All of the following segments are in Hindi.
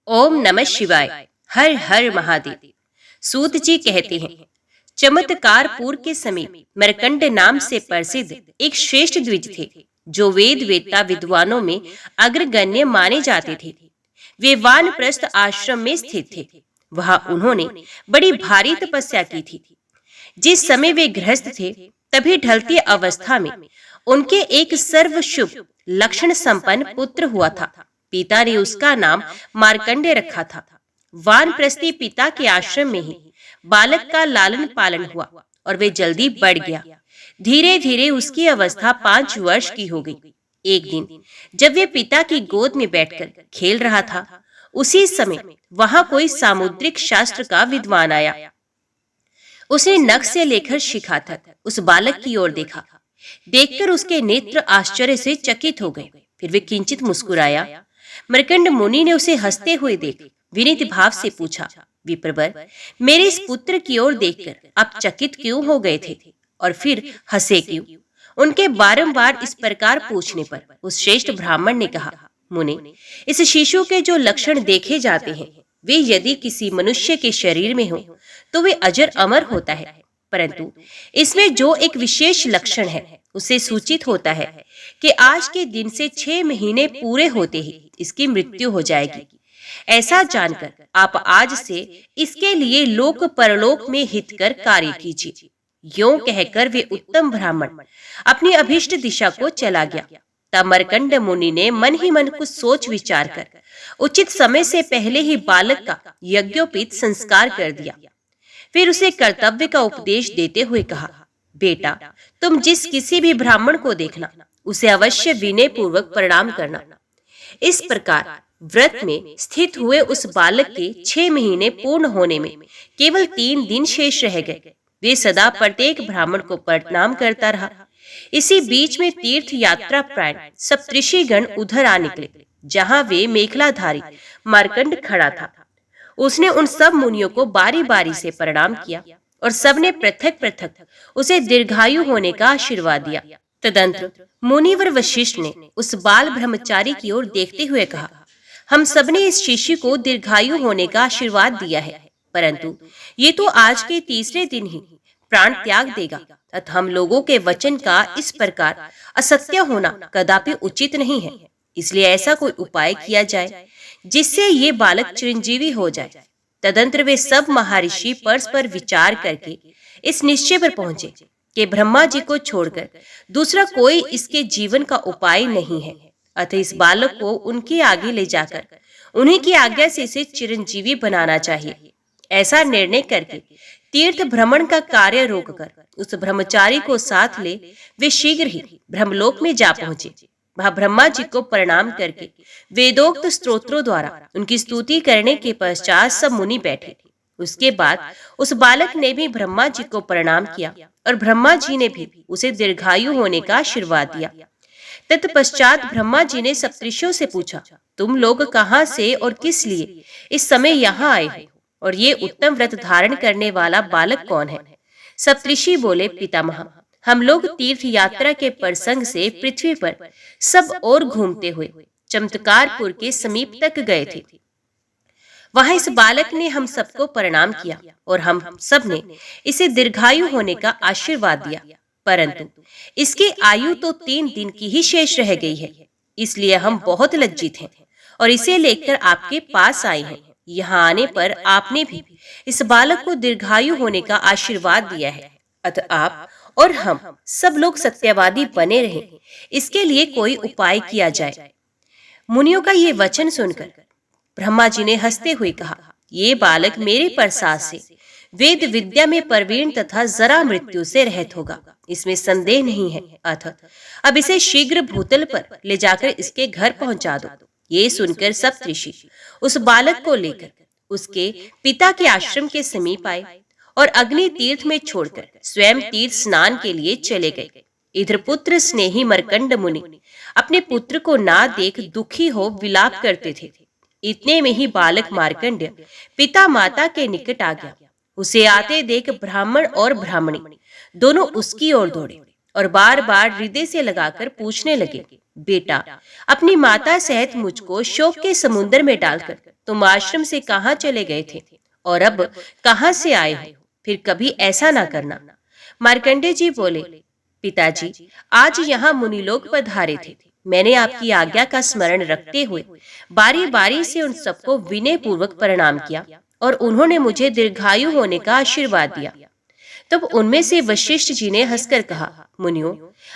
ओम नमः शिवाय। हर हर महादेव। सूत जी कहते हैं, चमत्कारपुर के समीप मरकंड नाम से प्रसिद्ध एक श्रेष्ठ द्विज थे, जो वेद वेत्ता विद्वानों में अग्रगण्य माने जाते थे। वे वानप्रस्थ आश्रम में स्थित थे। वहां उन्होंने बड़ी भारी तपस्या की थी। जिस समय वे गृहस्थ थे, तभी ढलती अवस्था में उनके एक सर्व शुभ लक्षण संपन्न पुत्र हुआ था। पिता ने उसका नाम मार्कंडेय रखा था। वानप्रस्थी पिता के आश्रम में ही बालक का लालन पालन हुआ और वे जल्दी बढ़ गया। धीरे धीरे उसकी अवस्था 5 वर्ष की हो गई। एक दिन जब वे पिता की गोद में बैठकर खेल रहा था, उसी समय वहां कोई सामुद्रिक शास्त्र का विद्वान आया। उसने नख से लेकर शिखा तक उस बालक की ओर देखा। देखकर उसके नेत्र आश्चर्य से चकित हो गए। फिर वे किंचित मुस्कुराया। मरकंड मुनि ने उसे हंसते हुए देख विनीत भाव से पूछा, विप्रवर, मेरे इस पुत्र की ओर देखकर आप चकित क्यों हो गए थे और फिर हंसे क्यों? उनके बारंबार इस प्रकार पूछने पर उस श्रेष्ठ ब्राह्मण ने कहा, मुनि, इस शिशु के जो लक्षण देखे जाते हैं, वे यदि किसी मनुष्य के शरीर में हो तो वे अजर अमर होता है, परंतु इसमें जो एक विशेष लक्षण है, उससे सूचित होता है कि आज के दिन से 6 महीने पूरे होते ही इसकी मृत्यु हो जाएगी। ऐसा जानकर आप आज से इसके लिए लोक परलोक में हितकर कार्य कीजिए। यों कहकर वे उत्तम ब्राह्मण अपनी अभिष्ट दिशा को चला गया। तब मरकंड मुनि ने मन ही मन कुछ सोच विचार कर उचित समय से पहले ही बालक का यज्ञोपीत संस्कार कर दिया। फिर उसे कर्तव्य का उपदेश देते हुए कहा, बेटा, तुम जिस किसी भी ब्राह्मण को देखना, उसे अवश्य विनय पूर्वक प्रणाम करना। इस प्रकार व्रत में स्थित हुए उस बालक के 6 महीने पूर्ण होने में केवल 3 दिन शेष रह गए। वे सदा प्रत्येक ब्राह्मण को प्रणाम करता रहा। इसी बीच में तीर्थ यात्रा प्राण सप्तऋषिगण उधर आ निकले, जहां वे मेखलाधारी मार्कंड खड़ा था। उसने उन सब मुनियों को बारी बारी से प्रणाम किया और सबने पृथक पृथक उसे दीर्घायु होने का आशीर्वाद दिया। तदंतर मुनिवर वशिष्ठ ने उस बाल ब्रह्मचारी की ओर देखते हुए कहा, हम सबने इस शिशु को दीर्घायु होने का आशीर्वाद दिया है, परंतु ये तो आज के तीसरे दिन ही प्राण त्याग देगा, अतः हम लोगों के वचन का इस प्रकार असत्य होना कदापि उचित नहीं है। इसलिए ऐसा कोई उपाय किया जाए जिससे ये बालक चिरंजीवी हो जाए। तदंतर वे सब महर्षि परस्पर विचार करके इस निश्चय पर पहुंचे कि ब्रह्मा जी को छोड़कर दूसरा कोई इसके जीवन का उपाय नहीं है, अतः इस बालक को उनके आगे ले जाकर उन्हीं की आज्ञा से इसे चिरंजीवी बनाना चाहिए। ऐसा निर्णय करके तीर्थ भ्रमण का कार्य रोककर उस ब्रह्मचारी को साथ ले वे शीघ्र ही ब्रह्मलोक में जा पहुंचे। वहां ब्रह्मा जी को प्रणाम करके वेदोक्त स्तोत्रों द्वारा उनकी स्तुति करने के पश्चात सब मुनि बैठे। उसके बाद उस बालक ने भी ब्रह्मा जी को प्रणाम किया और ब्रह्मा जी ने भी उसे दीर्घायु होने का आशीर्वाद दिया। तत्पश्चात ब्रह्मा जी ने सप्तऋषियों से पूछा, तुम लोग कहाँ से और किस लिए इस समय यहाँ आए हो, और ये उत्तम व्रत धारण करने वाला बालक कौन है? सप्तऋषि बोले, पितामह, हम लोग तीर्थ यात्रा के प्रसंग से पृथ्वी पर सब और घूमते हुए चमत्कारपुर के समीप तक गए थे। वहां इस बालक ने हम सबको प्रणाम किया और हम सब ने इसे दीर्घायु होने का आशीर्वाद दिया, परंतु इसकी आयु तो 3 दिन की ही शेष रह गई है। इसलिए हम बहुत लज्जित हैं और इसे लेकर आपके पास आए हैं। यहाँ आने पर आपने भी इस बालक को दीर्घायु होने का आशीर्वाद दिया है, अतः आप और हम सब लोग सत्यवादी बने रहें, इसके लिए कोई उपाय किया जाए। मुनियों का ये वचन सुनकर ब्रह्मा जी ने हंसते हुए कहा, ये बालक मेरे प्रसाद से वेद विद्या में प्रवीण तथा जरा मृत्यु से रहित होगा, इसमें संदेह नहीं है। अतः अब इसे शीघ्र भूतल पर ले जाकर इसके घर पहुंचा दो। ये सुनकर सप्तऋषि उस बालक को लेकर उसके पिता के आश्रम के समीप आए और अग्नि तीर्थ में छोड़कर स्वयं तीर्थ स्नान के लिए चले गए। इधर पुत्र स्नेही मरकंड मुनि अपने पुत्र को ना देख दुखी हो विलाप करते थे। इतने में ही बालक मार्कंड्य पिता माता के निकट आ गया। उसे आते देख ब्राह्मण और ब्राह्मणी दोनों उसकी ओर दौड़े और बार बार हृदय से लगाकर पूछने लगे, बेटा, अपनी माता सहित मुझको शोक के समुद्र में डालकर तुम आश्रम से कहाँ चले गए थे और अब कहाँ से आए हो? फिर कभी ऐसा ना करना। मार्कंडेय जी बोले, पिताजी, आज यहाँ मुनिलोक पधारे थे। मैंने आपकी आज्ञा का स्मरण रखते हुए बारी बारी से उन सबको विनय पूर्वक प्रणाम किया और उन्होंने मुझे दीर्घायु होने का आशीर्वाद दिया। तब उनमें से वशिष्ठ जी ने हंसकर कहा, मुनियों,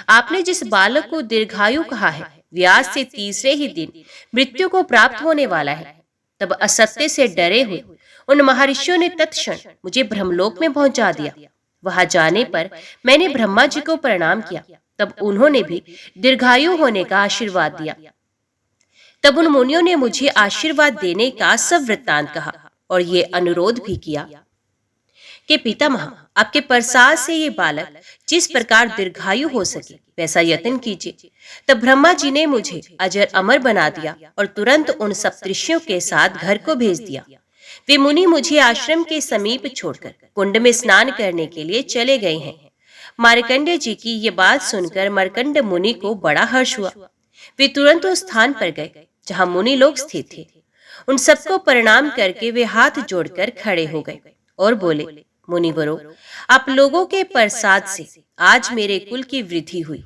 आपने जिस बालक को दीर्घायु कहा है, वे आज से तीसरे ही दिन मृत्यु को प्राप्त होने वाला है। तब असत्य से डरे हुए उन महर्षियों ने तत्क्षण मुझे ब्रह्मलोक में पहुंचा दिया। वहां जाने पर मैंने ब्रह्मा जी को प्रणाम किया। तब उन्होंने भी दीर्घायु होने का आशीर्वाद दिया। तब उन मुनियों ने मुझे आशीर्वाद देने का सब वृत्तांत कहा और ये अनुरोध भी किया कि पितामह, आपके प्रसाद से ये बालक जिस प्रकार दीर्घायु हो सके वैसा यत्न कीजिए। तब ब्रह्मा जी ने मुझे अजर अमर बना दिया और तुरंत उन सप्तऋषियों के साथ घर को भेज दिया। वे मुनि मुझे आश्रम के समीप छोड़कर कुंड में स्नान करने के लिए चले गए हैं। मार्कंडेय जी की ये बात सुनकर मर्कंड मुनि को बड़ा हर्ष हुआ। वे तुरंत उस स्थान पर गए जहाँ मुनि लोग स्थित थे। उन सबको प्रणाम करके वे हाथ जोड़कर खड़े हो गए और बोले, मुनिवरों, आप लोगों के प्रसाद से आज मेरे कुल की वृद्धि हुई।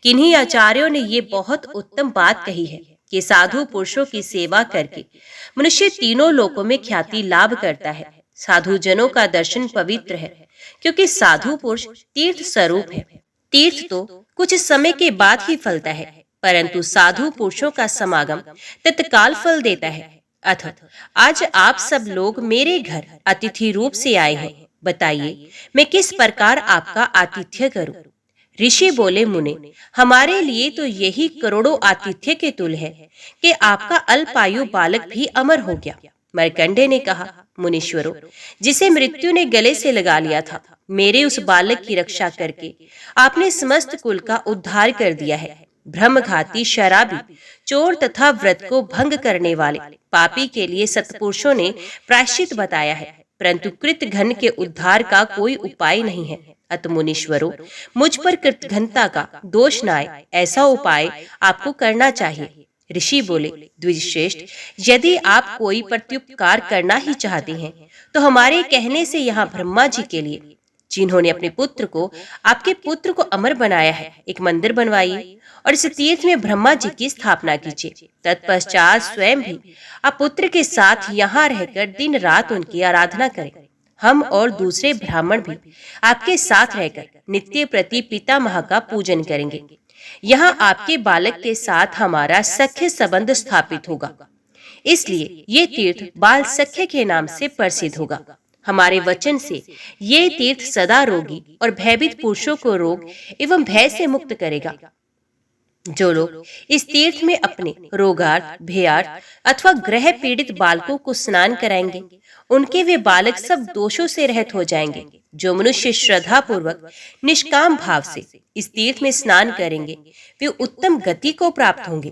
किन्हीं आचार्यों ने ये बहुत उत्तम बात कही है कि साधु पुरुषों की सेवा करके मनुष्य तीनों लोकों में ख्याति लाभ करता है। साधु जनों का दर्शन पवित्र है, क्योंकि साधु पुरुष तीर्थ स्वरूप है। तीर्थ तो कुछ समय के बाद ही फलता है, परंतु साधु पुरुषों का समागम तत्काल फल देता है। अतः आज आप सब लोग मेरे घर अतिथि रूप से आए हैं। बताइए, मैं किस प्रकार आपका आतिथ्य करूं? ऋषि बोले, मुने, हमारे लिए तो यही करोड़ों आतिथ्य के तुल्य है कि आपका अल्पायु बालक भी अमर हो गया। मार्कंडेय ने कहा, मुनीश्वरों, जिसे मृत्यु ने गले से लगा लिया था, मेरे उस बालक की रक्षा करके आपने समस्त कुल का उद्धार कर दिया है। ब्रह्मघाती, शराबी, चोर तथा व्रत को भंग करने वाले पापी के लिए सत्पुरुषों ने प्रायश्चित बताया है, परंतु कृतघ्न के उद्धार का कोई उपाय नहीं है। अतः मुनीश्वरों, मुझ पर कृतघ्नता का दोष न आए, ऐसा उपाय आपको करना चाहिए। ऋषि बोले, द्विजश्रेष्ठ, यदि आप कोई प्रत्युपकार करना ही चाहते हैं तो हमारे कहने से यहाँ ब्रह्मा जी के लिए, जिन्होंने अपने पुत्र को, आपके पुत्र को अमर बनाया है, एक मंदिर बनवाइए और इस तीर्थ में ब्रह्मा जी की स्थापना कीजिए। तत्पश्चात स्वयं भी आप पुत्र के साथ यहाँ रहकर दिन रात उनकी आराधना करें। हम और दूसरे ब्राह्मण भी आपके साथ रहकर नित्य प्रति पितामह का पूजन करेंगे। यहाँ आपके बालक के साथ हमारा सख्य संबंध स्थापित होगा, इसलिए ये तीर्थ बाल सख्य के नाम से प्रसिद्ध होगा। हमारे वचन से ये तीर्थ सदा रोगी और भयभीत पुरुषों को रोग एवं भय से मुक्त करेगा। जो लोग इस तीर्थ में अपने रोगार्थ, भयार्थ अथवा ग्रह पीड़ित बालकों को स्नान कराएंगे, उनके वे बालक सब दोषों से रहित हो जाएंगे। जो मनुष्य श्रद्धा पूर्वक निष्काम भाव से इस तीर्थ में स्नान करेंगे, वे उत्तम गति को प्राप्त होंगे।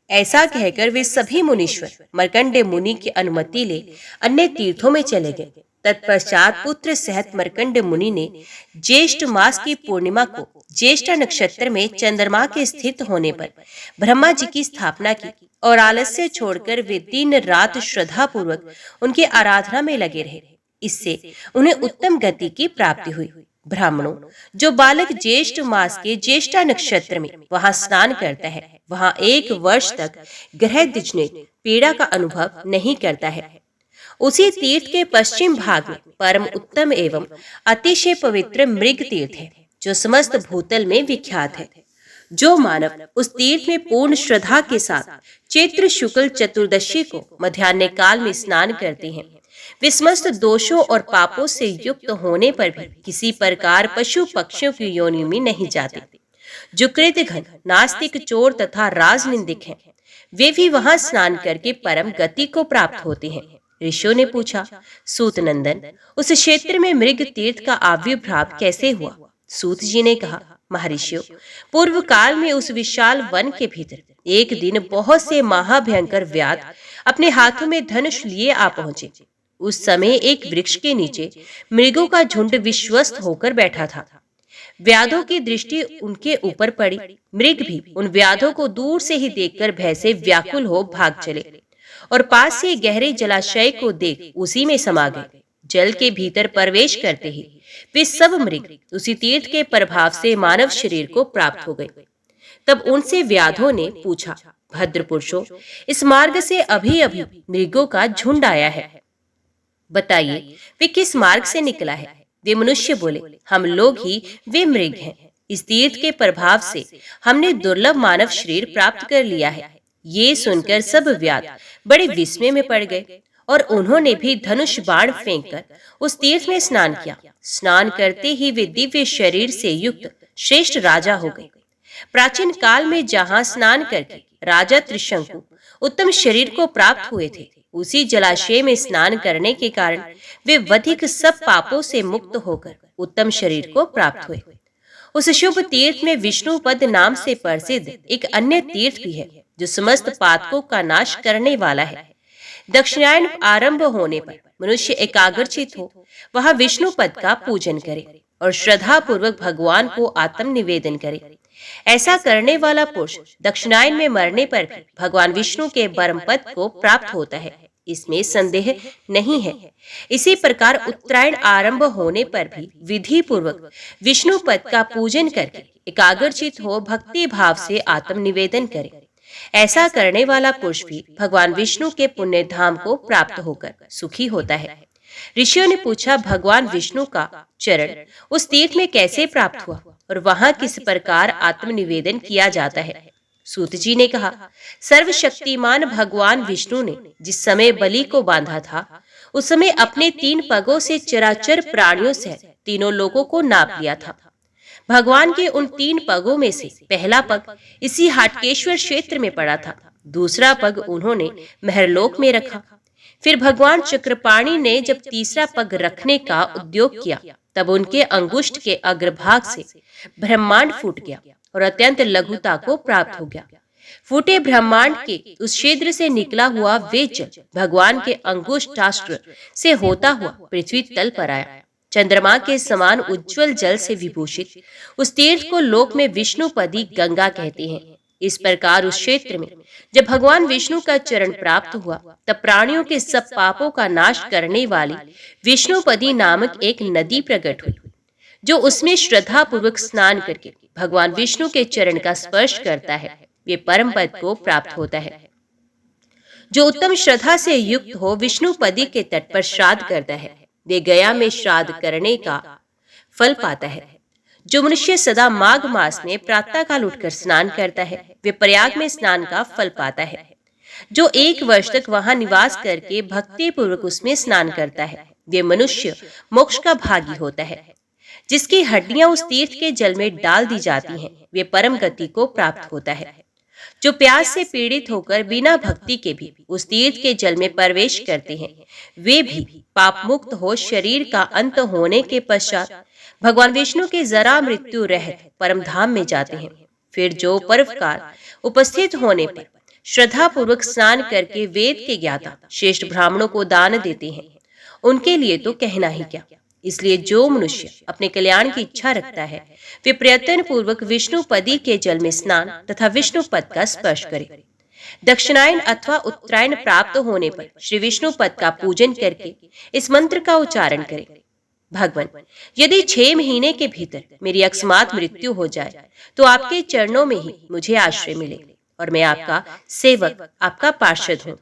ऐसा कहकर वे सभी मुनीश्वर मार्कंडेय मुनि की अनुमति ले अन्य तीर्थों में चले गए। तत्पश्चात पुत्र सहित मार्कंडेय मुनि ने ज्येष्ठ मास की पूर्णिमा को ज्येष्ठा नक्षत्र में चंद्रमा के स्थित होने पर ब्रह्मा जी की स्थापना की और आलस्य छोड़कर वे दिन रात श्रद्धा पूर्वक उनकी आराधना में लगे रहे। इससे उन्हें उत्तम गति की प्राप्ति हुई। ब्राह्मणों, जो बालक ज्येष्ठ मास के ज्येष्ठा नक्षत्र में वहां स्नान करता है, वहां 1 वर्ष तक ग्रह दिजने पीड़ा का अनुभव नहीं करता है। उसी तीर्थ के पश्चिम भाग में परम उत्तम एवं अतिशय पवित्र मृग तीर्थ है, जो समस्त भूतल में विख्यात है। जो मानव उस तीर्थ में पूर्ण श्रद्धा के साथ चैत्र शुक्ल चतुर्दशी को मध्याह्न काल में स्नान करते हैं, वे समस्त दोषों और पापों से युक्त होने पर भी किसी प्रकार पशु पक्षियों की योनि में नहीं जाते। जो कृतघ्न, नास्तिक, चोर तथा राजनिंदिक हैं, वे भी वहां स्नान करके परम गति को प्राप्त होते हैं। ऋषियों ने पूछा, सूत नंदन, उस क्षेत्र में मृग तीर्थ का आविर्भाव कैसे हुआ? सूत जी ने कहा, महर्षियों, पूर्व काल में उस विशाल वन के भीतर एक दिन बहुत से महाभयंकर व्याध अपने हाथों में धनुष लिए आ पहुंचे। उस समय एक वृक्ष के नीचे मृगों का झुंड विश्वस्त होकर बैठा था। व्याधों की दृष्टि उनके ऊपर पड़ी। मृग भी उन व्याधों को दूर से ही देखकर भय से व्याकुल हो भाग चले और पास से गहरे जलाशय को देख उसी में समा गए। जल के भीतर प्रवेश करते ही वे सब मृग उसी तीर्थ के प्रभाव से मानव शरीर को प्राप्त हो गए। तब उनसे व्याधों ने पूछा, भद्र पुरुषों, इस मार्ग से अभी अभी मृगों का झुंड आया है, बताइए वे किस मार्ग से निकला है। वे मनुष्य बोले, हम लोग ही वे मृग हैं। इस तीर्थ के प्रभाव से हमने दुर्लभ मानव शरीर प्राप्त कर लिया है। ये सुनकर सब व्याध बड़े विस्मय में पड़ गए और उन्होंने भी धनुष बाण फेंककर उस तीर्थ में स्नान किया। स्नान करते ही वे दिव्य शरीर से युक्त श्रेष्ठ राजा हो गए। प्राचीन काल में जहां स्नान करके राजा त्रिशंकु उत्तम शरीर को प्राप्त हुए थे, उसी जलाशय में स्नान करने के कारण वे अधिक सब पापों से मुक्त होकर उत्तम शरीर को प्राप्त हुए। उस शुभ तीर्थ में विष्णु पद नाम से प्रसिद्ध एक अन्य तीर्थ भी है, जो समस्त पातकों का नाश करने वाला है। दक्षिणायन आरंभ होने पर मनुष्य एकाग्रचित हो वहां विष्णु पद का पूजन करे और श्रद्धा पूर्वक भगवान को आत्म निवेदन करे। ऐसा करने वाला पुरुष दक्षिणायन में मरने पर भी भगवान विष्णु के परम पद को प्राप्त होता है, इसमें संदेह नहीं है। इसी प्रकार उत्तरायण आरंभ होने पर भी विधि पूर्वक विष्णु पद का पूजन करके एकाग्रचित हो भक्ति भाव से आत्म निवेदन करे। ऐसा करने वाला पुरुष भी भगवान विष्णु के पुण्य धाम को प्राप्त होकर सुखी होता है। ऋषियों ने पूछा, भगवान विष्णु का चरण उस तीर्थ में कैसे प्राप्त हुआ और वहां किस प्रकार आत्मनिवेदन किया जाता है। सूत जी ने कहा, सर्वशक्तिमान भगवान विष्णु ने जिस समय बलि को बांधा था, उस समय अपने 3 पगों से चराचर प्राणियों से तीनों लोगों को नाप लिया था। भगवान के उन 3 पगों में से पहला पग इसी हाटकेश्वर क्षेत्र में पड़ा था, दूसरा पग उन्होंने महरलोक में रखा। फिर भगवान चक्रपाणि ने जब तीसरा पग रखने का उद्योग किया, तब उनके अंगुष्ठ के अग्रभाग से ब्रह्मांड फूट गया और अत्यंत लघुता को प्राप्त हो गया। फूटे ब्रह्मांड के उस क्षेत्र से निकला हुआ वे जल भगवान के अंगुष्ठास्त्र से होता हुआ पृथ्वी तल पर आया। चंद्रमा के समान उज्जवल जल से विभूषित उस तीर्थ को लोक में विष्णुपदी गंगा कहते हैं। इस प्रकार उस क्षेत्र में जब भगवान विष्णु का चरण प्राप्त हुआ, तब प्राणियों के सब पापों का नाश करने वाली विष्णुपदी नामक एक नदी प्रकट हुई, जो उसमें श्रद्धा पूर्वक स्नान करके भगवान विष्णु के चरण का स्पर्श करता है, वे परम पद को प्राप्त होता है। जो उत्तम श्रद्धा से युक्त हो विष्णुपदी के तट पर श्राद्ध करता है, वे गया में श्राद्ध करने का फल पाता है। जो मनुष्य सदा माघ मास में प्रातः काल उठकर स्नान करता है, वे प्रयाग में स्नान का फल पाता है। जो 1 वर्ष तक वहां निवास करके भक्ति पूर्वक उसमें स्नान करता है, वे मनुष्य मोक्ष का भागी होता है। जिसकी हड्डियां उस तीर्थ के जल में डाल दी जाती हैं, वे परम गति को प्राप्त होता है। जो प्यास से पीड़ित होकर बिना भक्ति के भी उस तीर्थ के जल में प्रवेश करते हैं, वे भी पाप मुक्त हो शरीर का अंत होने के पश्चात भगवान विष्णु के जरा मृत्यु रहित परम धाम में जाते हैं। फिर जो पर्वकाल उपस्थित होने पर श्रद्धा पूर्वक स्नान करके वेद के ज्ञाता श्रेष्ठ ब्राह्मणों को दान देते हैं, उनके लिए तो कहना ही क्या। इसलिए जो मनुष्य अपने कल्याण की इच्छा रखता है, वे प्रयत्न पूर्वक विष्णुपदी के जल में स्नान तथा विष्णु पद का स्पर्श करे। दक्षिणायन अथवा उत्तरायण प्राप्त होने पर श्री विष्णु पद का पूजन करके इस मंत्र का उच्चारण करें, भगवान, यदि 6 महीने के भीतर मेरी अकस्मात मृत्यु हो जाए, तो आपके चरणों में ही मुझे आश्रय मिले और मैं आपका सेवक, आपका पार्षद हूँ।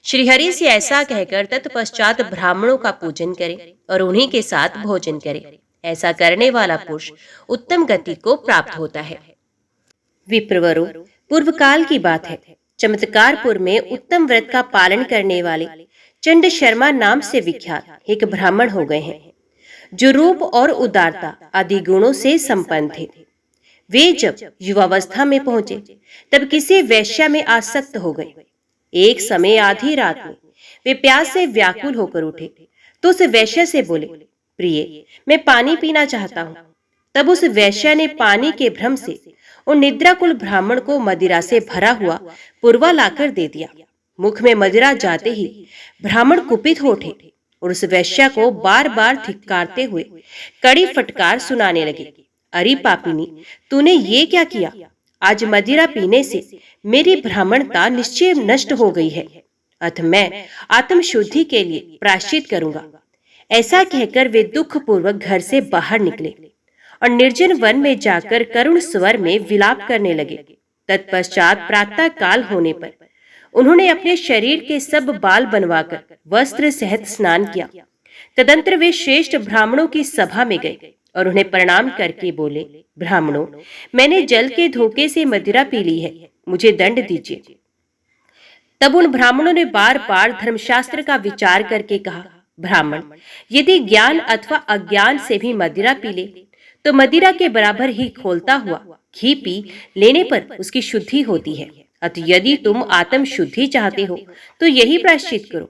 श्री हरि से ऐसा कहकर तत्पश्चात ब्राह्मणों का पूजन करे और उन्हीं के साथ भोजन करे। ऐसा करने वाला पुरुष उत्तम गति को प्राप्त होता है। विप्रवरों, पूर्व काल की बात है, चमत्कारपुर में उत्तम व्रत का पालन करने वाले चंड शर्मा नाम से विख्यात एक ब्राह्मण हो गए हैं, जो रूप और उदारता आदि गुणों से संपन्न थे। वे जब युवावस्था में पहुंचे, तब किसी वेश्या में आसक्त हो गए। एक समय आधी रात में वे प्यास से व्याकुल होकर उठे, तो उस वेश्या से बोले, प्रिय, मैं पानी पीना चाहता हूँ। तब उस वेश्या ने पानी के भ्रम से उन निद्राकुल ब्राह्मण को मदिरा से भरा हुआ पुरवा लाकर दे दिया। मुख में मदिरा जाते ही ब्राह्मण कुपित हो उठे और उस वेश्या को बार बार धिक्कारते हुए कड़ी फटकार सुनाने लगे। अरे पापिनी, तूने ये क्या किया? आज मदिरा पीने से मेरी ब्राह्मणता निश्चय नष्ट हो गई है। अतः मैं आत्म शुद्धि के लिए प्रायश्चित करूंगा। ऐसा कहकर वे दुख पूर्वक घर से बाहर निकले और निर्जन वन में जाकर करुण स्वर में विलाप करने लगे। तत्पश्चात प्रातः काल होने पर उन्होंने अपने शरीर के सब बाल बनवाकर वस्त्र सहित स्नान किया। तदंतर वे श्रेष्ठ ब्राह्मणों की सभा में गए और उन्हें प्रणाम करके बोले, ब्राह्मणों, मैंने जल के धोखे से मदिरा पी ली है, मुझे दंड दीजिए। तब उन ब्राह्मणों ने बार बार धर्मशास्त्र का विचार करके कहा, ब्राह्मण, यदि ज्ञान अथवा अज्ञान से भी मदिरा पी ले तो मदिरा के बराबर ही खोलता हुआ घी पी लेने पर उसकी शुद्धि होती है। अतः यदि तुम आत्म शुद्धि चाहते हो तो यही प्रायश्चित करो।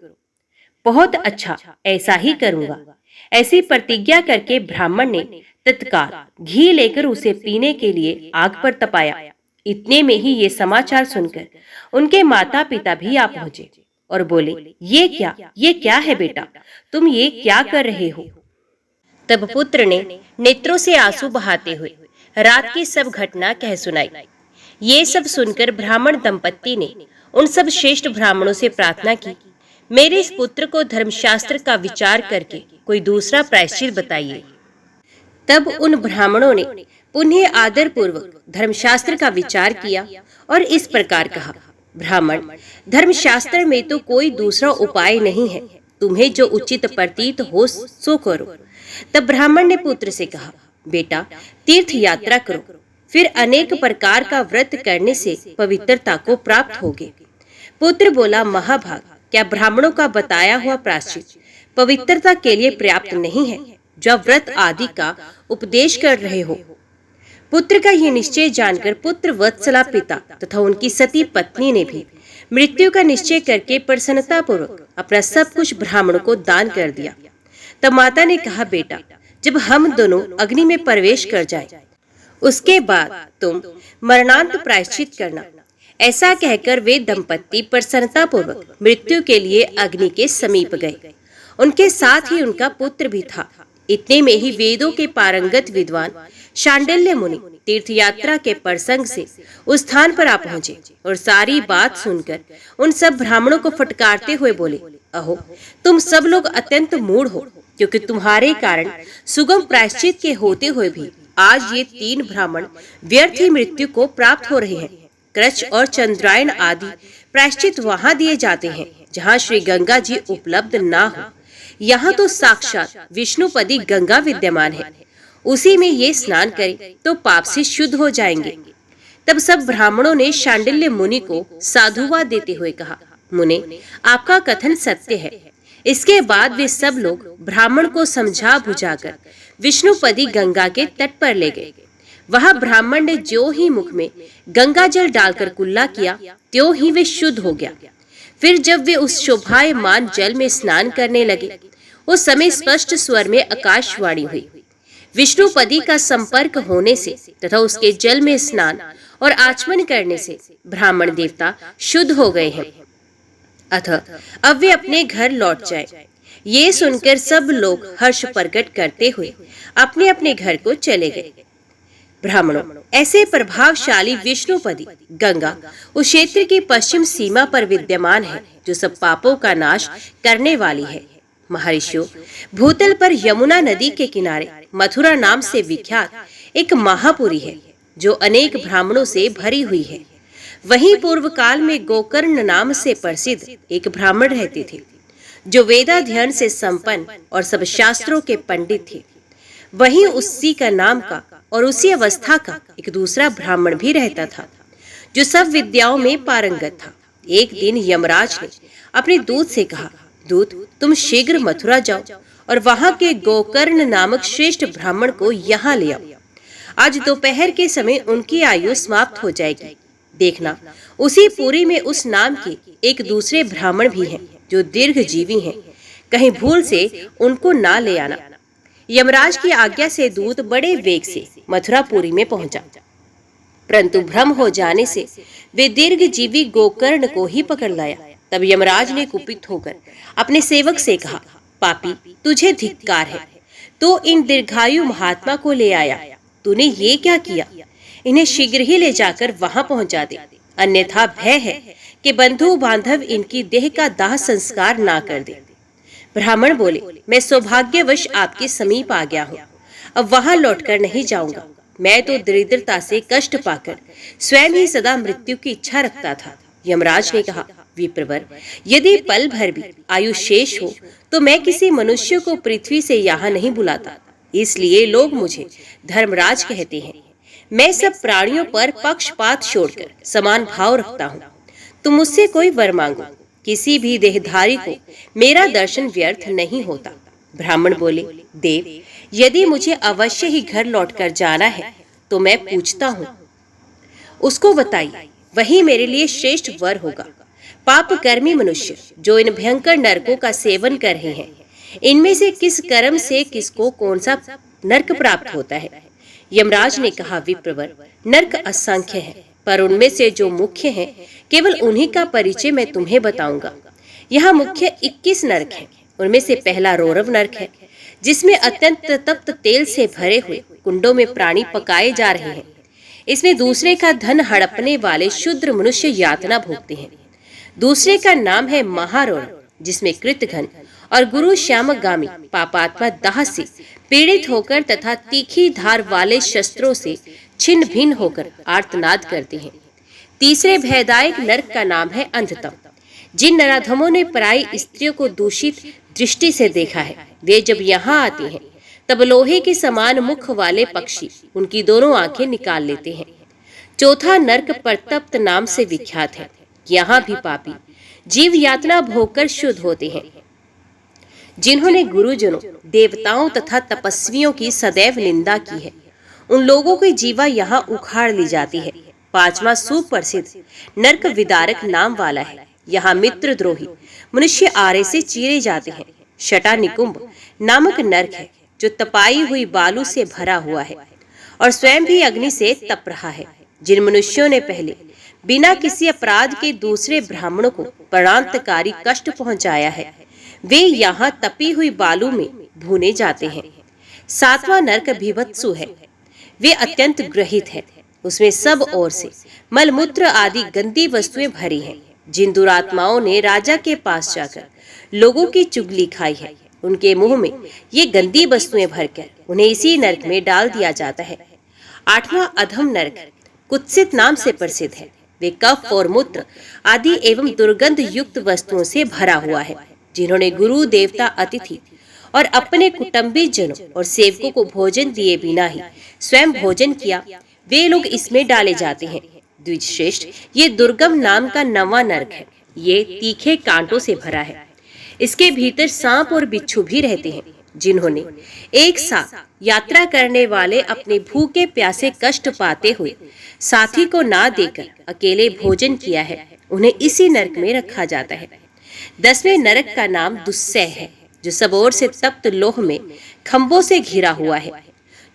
बहुत अच्छा, ऐसा ही करूंगा। ऐसी प्रतिज्ञा करके ब्राह्मण ने तत्काल घी लेकर उसे पीने के लिए आग पर तपाया। इतने में ही ये समाचार सुनकर उनके माता पिता भी आ पहुंचे और बोले, ये क्या है बेटा, तुम ये क्या कर रहे हो? तब पुत्र ने नेत्रों से आंसू बहाते हुए रात की सब घटना कह सुनाई। ये सब सुनकर ब्राह्मण दंपत्ति ने उन सब श्रेष्ठ ब्राह्मणों से प्रार्थना की, मेरे इस पुत्र को धर्मशास्त्र का विचार करके कोई दूसरा प्रायश्चित बताइए। तब उन ब्राह्मणों ने पुनः आदर पूर्वक धर्मशास्त्र का विचार किया और इस प्रकार कहा, ब्राह्मण, धर्मशास्त्र में तो कोई दूसरा उपाय नहीं है, तुम्हें जो उचित प्रतीत हो सो करो। तब ब्राह्मण ने पुत्र से कहा, बेटा, तीर्थ यात्रा करो, फिर अनेक प्रकार का व्रत करने से पवित्रता को प्राप्त होगे। पुत्र बोला, महाभाग, क्या ब्राह्मणों का बताया हुआ प्रायश्चित पवित्रता के लिए पर्याप्त नहीं है, जो व्रत आदि का उपदेश कर रहे हो? पुत्र का यह निश्चय जानकर पुत्र वत्सला पिता तथा उनकी सती पत्नी ने भी मृत्यु का निश्चय करके प्रसन्नता पूर्वक अपना सब कुछ ब्राह्मणों को दान कर दिया। तब माता ने कहा, बेटा, जब हम दोनों अग्नि में प्रवेश कर जाएं, उसके बाद तुम मरणांत प्रायश्चित करना। ऐसा कहकर वे दंपत्ति प्रसन्नता पूर्वक मृत्यु के लिए अग्नि के समीप गए। उनके साथ ही उनका पुत्र भी था। इतने में ही वेदों के पारंगत विद्वान शांडिल्य मुनि तीर्थ यात्रा के प्रसंग से उस स्थान पर आ पहुंचे और सारी बात सुनकर उन सब ब्राह्मणों को फटकारते हुए बोले, अहो, तुम सब लोग अत्यंत मूढ़ हो, क्योंकि तुम्हारे कारण सुगम प्रायश्चित के होते हुए भी आज ये 3 ब्राह्मण व्यर्थ ही मृत्यु को प्राप्त हो रहे हैं। कृच और चंद्रायण आदि प्रायश्चित वहां दिए जाते हैं जहां श्री गंगा जी उपलब्ध ना हो। यहाँ तो साक्षात विष्णुपदी गंगा विद्यमान है, उसी में ये स्नान करें तो पाप से शुद्ध हो जाएंगे। तब सब ब्राह्मणों ने शांडिल्य मुनि को साधुवाद देते हुए कहा, मुने, आपका कथन सत्य है। इसके बाद वे सब लोग ब्राह्मण को समझा बुझाकर विष्णुपदी गंगा के तट पर ले गए। वहां ब्राह्मण ने जो ही मुख में गंगा जल डालकर कुल्ला किया, त्यों ही वे शुद्ध हो गया। फिर जब वे उस शोभायमान जल में स्नान करने लगे, उस समय स्पष्ट स्वर में आकाशवाणी हुई, विष्णुपदी का संपर्क होने से तथा उसके जल में स्नान और आचमन करने से ब्राह्मण देवता शुद्ध हो गए हैं। अतः अब वे अपने घर लौट जाएं। ये सुनकर सब लोग हर्ष प्रकट करते हुए अपने अपने घर को चले गए। ब्राह्मणों, ऐसे प्रभावशाली विष्णुपदी गंगा उस क्षेत्र की पश्चिम सीमा पर विद्यमान है, जो सब पापों का नाश करने वाली है। महर्षियों, भूतल पर यमुना नदी के किनारे मथुरा नाम से विख्यात एक महापुरी है, जो अनेक ब्राह्मणों से भरी हुई है। वहीं पूर्व काल में गोकर्ण नाम से प्रसिद्ध एक ब्राह्मण रहते थे, जो वेदाध्ययन से संपन्न और सब शास्त्रों के पंडित थे। वहीं उसी का नाम का और उसी अवस्था का एक दूसरा ब्राह्मण भी रहता था, जो सब विद्याओं में पारंगत था। एक दिन यमराज ने अपने दूत से कहा, दूत, तुम शीघ्र मथुरा जाओ और वहां के गोकर्ण नामक श्रेष्ठ ब्राह्मण को यहाँ ले आओ। आज दोपहर के समय उनकी आयु समाप्त हो जाएगी। देखना, उसी पुरी में उस नाम के एक दूसरे ब्राह्मण भी हैं, जो दीर्घ जीवी हैं। कहीं भूल से उनको ना ले आना। यमराज की आज्ञा से दूत बड़े वेग से मथुरापुरी में पहुंचा, परंतु भ्रम हो जाने से वे दीर्घ जीवी गोकर्ण को ही पकड़ लाया। तब यमराज ने कुपित होकर अपने सेवक से कहा, पापी, तुझे धिक्कार है, तो इन दीर्घायु महात्मा को ले आया। तूने ये क्या किया? इन्हें शीघ्र ही ले जाकर वहां पहुंचा दे, अन्यथा भय है कि बंधु बांधव इनकी देह का दाह संस्कार ना कर दे। ब्राह्मण बोले, मैं सौभाग्यवश आपके समीप आ गया हूँ, अब वहां लौटकर नहीं जाऊंगा। मैं तो दरिद्रता से कष्ट पाकर स्वयं ही सदा मृत्यु की इच्छा रखता था। यमराज ने कहा, विप्रवर, यदि पल भर भी आयु शेष हो तो मैं किसी मनुष्य को पृथ्वी से यहाँ नहीं बुलाता, इसलिए लोग मुझे धर्मराज कहते हैं। मैं सब प्राणियों पर पक्षपात छोड़कर समान भाव रखता हूँ। तुम मुझसे कोई वर मांगो, किसी भी देहधारी को मेरा दर्शन व्यर्थ नहीं होता। ब्राह्मण बोले, देव, यदि मुझे अवश्य ही घर लौटकर जाना है तो मैं पूछता हूँ, उसको बताइए, वही मेरे लिए श्रेष्ठ वर होगा। पाप कर्मी मनुष्य जो इन भयंकर नरकों का सेवन कर रहे हैं, इनमें से किस कर्म से किसको कौन सा नरक प्राप्त होता है? यमराज ने कहा, विप्रवर, नरक असंख्य है, पर उनमें से जो मुख्य हैं, केवल उन्हीं का परिचय मैं तुम्हें बताऊंगा। यहाँ मुख्य 21 नरक हैं। उनमें से पहला रौरव नरक है, जिसमें अत्यंत तप्त तेल से भरे हुए कुंडों में प्राणी पकाए जा रहे हैं। इसमें दूसरे का धन हड़पने वाले शूद्र मनुष्य यातना भोगते हैं। दूसरे का नाम है महारौरव, जिसमें कृतघ्न और गुरु श्यामगामी पापात्मा दाह से पीड़ित होकर तथा तीखी धार वाले शस्त्रों से छिन्न भिन्न होकर आर्तनाद करते हैं। तीसरे भयदायक नरक का नाम है अंधतम। जिन नराधमों ने पराई स्त्रियों को दूषित दृष्टि से देखा है, वे जब यहाँ आते हैं तब लोहे के समान मुख वाले पक्षी उनकी दोनों आंखें निकाल लेते हैं। चौथा नरक परतप्त नाम से विख्यात है। यहाँ भी पापी जीव यातना भोगकर शुद्ध होते हैं। जिन्होंने गुरुजनों, देवताओं तथा तपस्वियों की सदैव निंदा की है, उन लोगों की जीवा यहाँ उखाड़ ली जाती है। पांचवा सुप्रसिद्ध नरक विदारक नाम वाला है। यहाँ मित्रद्रोही मनुष्य आरे से चीरे जाते हैं। शटा निकुंभ नामक नरक है, जो तपाई हुई बालू से भरा हुआ है और स्वयं भी अग्नि से तप रहा है। जिन मनुष्यों ने पहले बिना किसी अपराध के दूसरे ब्राह्मणों को प्राणांतकारी कष्ट पहुंचाया है, वे यहाँ तपी हुई बालू में भूने जाते हैं। सातवां नरक भीभत्सु है। वे अत्यंत ग्रहित है। उसमें सब ओर से मलमूत्र आदि गंदी वस्तुएं भरी हैं। जिन दुरात्माओं ने राजा के पास जाकर लोगों की चुगली खाई है, उनके मुंह में ये गंदी वस्तुएं भरकर उन्हें इसी नरक में डाल दिया जाता है। आठवां अधम नरक कुत्सित नाम से प्रसिद्ध है। वे कफ और मूत्र आदि एवं दुर्गंध युक्त वस्तुओं से भरा हुआ है। जिन्होंने गुरु, देवता, अतिथि और अपने कुटुंबी जनों और सेवकों को भोजन दिए बिना ही स्वयं भोजन किया, वे लोग इसमें डाले जाते हैं। द्विजश्रेष्ठ, ये दुर्गम नाम का 9वां नरक है। ये तीखे कांटों से भरा है। इसके भीतर सांप और बिच्छू भी रहते हैं। जिन्होंने एक साथ यात्रा करने वाले अपने भूखे प्यासे कष्ट पाते हुए साथी को ना देकर अकेले भोजन किया है, उन्हें इसी नरक में रखा जाता है। 10वें नरक का नाम दुस्सह है, जो सब ओर से तप्त लोह में खंभों से घिरा हुआ है।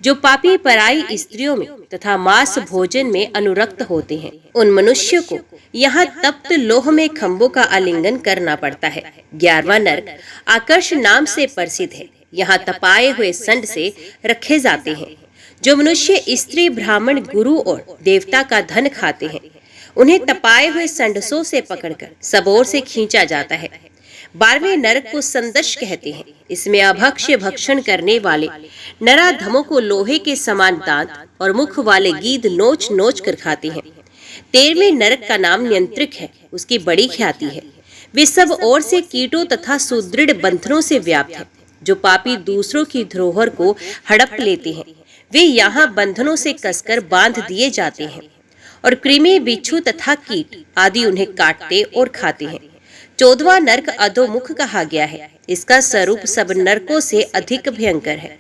जो पापी पराई स्त्रियों में तथा मांस भोजन में अनुरक्त होते हैं, उन मनुष्यों को यहाँ तप्त लोह में खंभों का आलिंगन करना पड़ता है। 11वां नरक आकर्ष नाम से प्रसिद्ध है। यहाँ तपाए हुए संड से रखे जाते हैं। जो मनुष्य स्त्री, ब्राह्मण, गुरु और देवता का धन खाते हैं, उन्हें तपाए हुए संडसों से पकड़कर सब ओर से खींचा जाता है। 12वें नरक को संदर्श कहते हैं। इसमें अभक्ष्य भक्षण करने वाले नराधमों को लोहे के समान दांत और मुख वाले गीध नोच नोच कर खाते हैं। 13वें नरक का नाम नियंत्रिक है। उसकी बड़ी ख्याति है। वे सब ओर से कीटों तथा सुदृढ़ बंधनों से व्याप्त है। जो पापी दूसरों की धरोहर को हड़प लेते हैं, वे यहाँ बंधनों से कसकर बांध दिए जाते हैं और कृमि, बिच्छू तथा कीट आदि उन्हें काटते और खाते हैं। 14वां नरक अधोमुख कहा गया है। इसका स्वरूप सब नरकों से अधिक भयंकर है।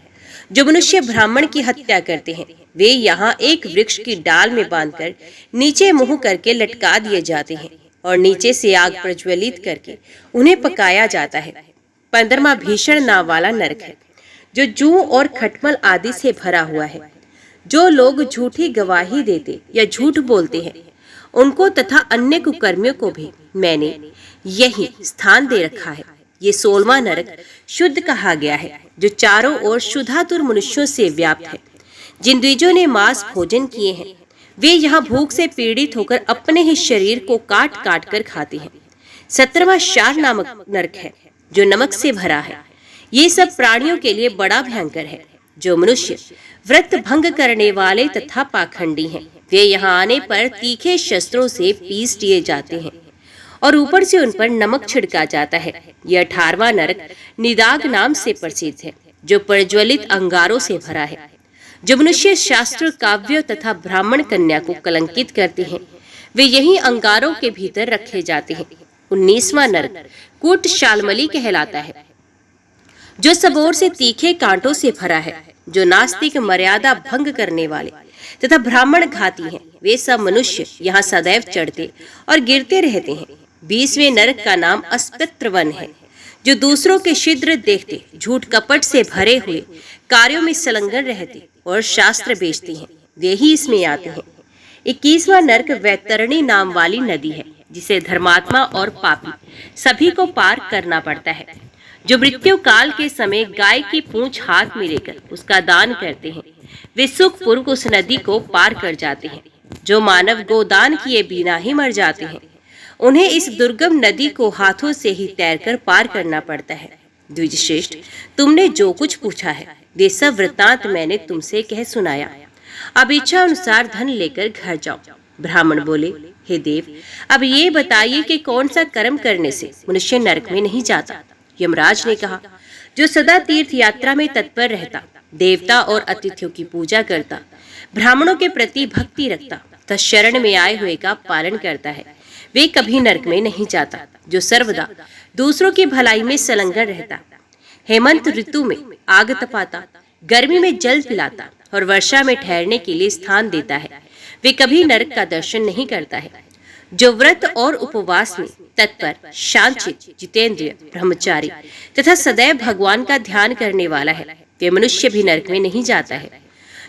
जो मनुष्य ब्राह्मण की हत्या करते हैं, वे यहाँ एक वृक्ष की डाल में बांधकर नीचे मुंह करके लटका दिए जाते हैं और नीचे से आग प्रज्वलित करके उन्हें पकाया जाता है। 15वां भीषण नाव वाला नरक है, जो जूं और खटमल आदि से भरा हुआ है। जो लोग झूठी गवाही देते या झूठ बोलते हैं, उनको तथा अन्य कुकर्मियों को भी मैंने यही स्थान दे रखा है। ये 16वां नरक शुद्ध कहा गया है, जो चारों ओर शुद्धातुर मनुष्यों से व्याप्त है। जिन द्विजों ने मांस भोजन किए हैं, वे यहाँ भूख से पीड़ित होकर अपने ही शरीर को काट काट कर खाते हैं। 17वां शार नामक नरक है जो नमक से भरा है। ये सब प्राणियों के लिए बड़ा भयंकर है। जो मनुष्य व्रत भंग करने वाले तथा पाखंडी हैं, वे यहाँ आने पर तीखे शस्त्रों से पीस दिए जाते हैं और ऊपर से उन पर नमक छिड़का जाता है। यह 18वां नरक निदाग नाम से प्रसिद्ध है जो प्रज्वलित अंगारों से भरा है। जो मनुष्य शास्त्र, काव्य तथा ब्राह्मण कन्या को कलंकित करते हैं, वे यही अंगारों के भीतर रखे जाते हैं। 19वां नरक कूट शालमली कहलाता है जो सबोर से तीखे कांटों से भरा है। जो नास्तिक, मर्यादा भंग करने वाले तथा ब्राह्मण घाती हैं, वे सब मनुष्य यहाँ सदैव चढ़ते और गिरते रहते हैं। 20वें नरक का नाम अस्पत्रवन है जो दूसरों के छिद्र देखते, झूठ कपट से भरे हुए कार्यों में संलग्न रहते और शास्त्र बेचते हैं, वे ही इसमें आते हैं। 21वां नरक वैतरणी नाम वाली नदी है जिसे धर्मात्मा और पापी सभी को पार करना पड़ता है। जो मृत्यु काल के समय गाय की पूंछ हाथ में लेकर उसका दान करते हैं, वे सुखपूर्वक उस नदी को पार कर जाते हैं। जो मानव गोदान किए बिना ही मर जाते हैं, उन्हें इस दुर्गम नदी को हाथों से ही तैरकर पार करना पड़ता है। द्विजश्रेष्ठ, तुमने जो कुछ पूछा है वे सब वृत्तांत मैंने तुमसे कह सुनाया। अब इच्छा अनुसार धन लेकर घर जाओ। ब्राह्मण बोले, हे देव, अब ये बताइए कि कौन सा कर्म करने से मनुष्य नरक में नहीं जाता। यमराज ने कहा, जो सदा तीर्थ यात्रा में तत्पर रहता, देवता और अतिथियों की पूजा करता, ब्राह्मणों के प्रति भक्ति रखता तथा शरण में आए हुए का पालन करता है, वे कभी नरक में नहीं जाता। जो सर्वदा दूसरों की भलाई में संलग्न रहता, हेमंत ऋतु में आग तपाता, गर्मी में जल पिलाता और वर्षा में ठहरने के लिए स्थान देता है, वे कभी नरक का दर्शन नहीं करता है। जो व्रत और उपवास में तत्पर, शांतचित, जितेंद्रिय, ब्रह्मचारी तथा सदैव भगवान का ध्यान करने वाला है, वे मनुष्य भी नरक में नहीं जाता है।